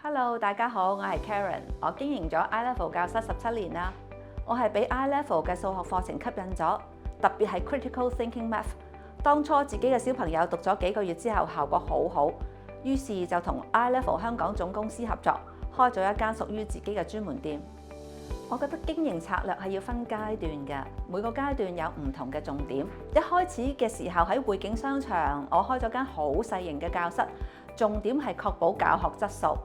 Hello，大家好，我係 Karen，我經營咗 iLevel 教室17年啦。我係俾 iLevel 嘅數學課程吸引咗，特別係 Critical Thinking Math。當初自己嘅小朋友讀咗幾個月之後，效果好好，於是就同 iLevel 香港總公司合作，開咗一間屬於自己嘅專門店。我覺得經營策略係要分階段嘅，每個階段有唔同嘅重點。一開始嘅時候喺匯景商場，我開咗間好細型嘅教室，重點係確保教學質素。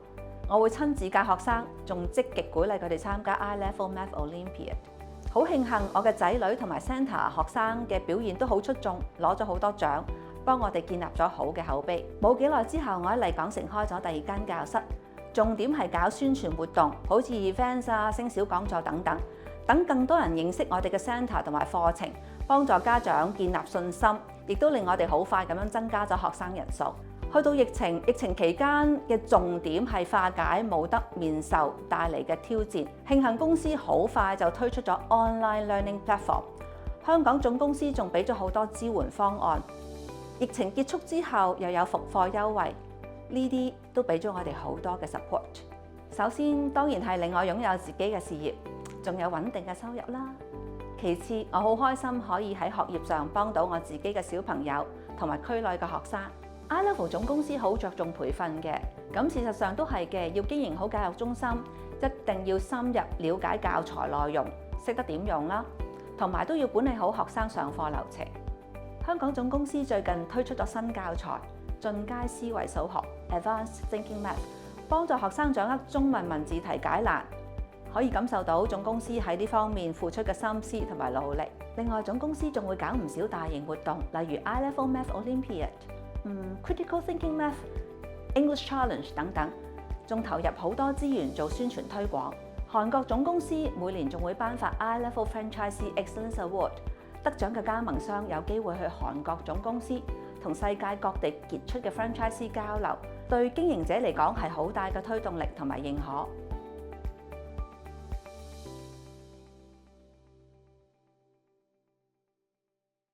我會親自教學生，仲積極鼓勵佢哋參加 iLevel Math Olympiad。好慶幸我嘅仔女同埋 Centre 學生嘅表現都好出眾，攞咗好多獎，幫我哋建立咗好嘅口碑。冇幾耐之後，我喺麗港城開咗第二間教室，重點係搞宣傳活動，好似 events 啊、星小講座等等，等更多人認識我哋嘅 Centre 同埋課程，幫助家長建立信心，亦都令我哋好快咁樣增加咗學生人數。去到疫情期間嘅重點係化解冇得面授帶嚟嘅挑戰。慶幸公司好快就推出咗 online learning platform， 香港總公司仲俾咗好多支援方案。疫情結束之後又有復課優惠，呢啲都俾咗我哋好多嘅 support。首先當然係令我擁有自己嘅事業，仲有穩定嘅收入啦。其次我好開心可以喺學業上幫到我自己嘅小朋友同埋區內嘅學生。iLevel 總公司好着重培訓嘅，咁事實上都係嘅。要經營好教育中心，一定要深入了解教材內容，識得點用啦，同埋都要管理好學生上課流程。香港總公司最近推出咗新教材《進階思維數學 Advanced Thinking Math》，幫助學生掌握中文文字題解難，可以感受到總公司喺呢方面付出嘅心思同埋努力。另外，總公司仲會搞唔少大型活動，例如 iLevel Math Olympiad、Critical Thinking Math、English Challenge 等等，仲投入好多資源做宣傳推廣。韓國總公司每年仲會頒發 iLevel Franchisee Excellence Award， 得獎嘅加盟商有機會去韓國總公司同世界各地傑出嘅 franchisee 交流，對經營者嚟講係好大嘅推動力同埋認可。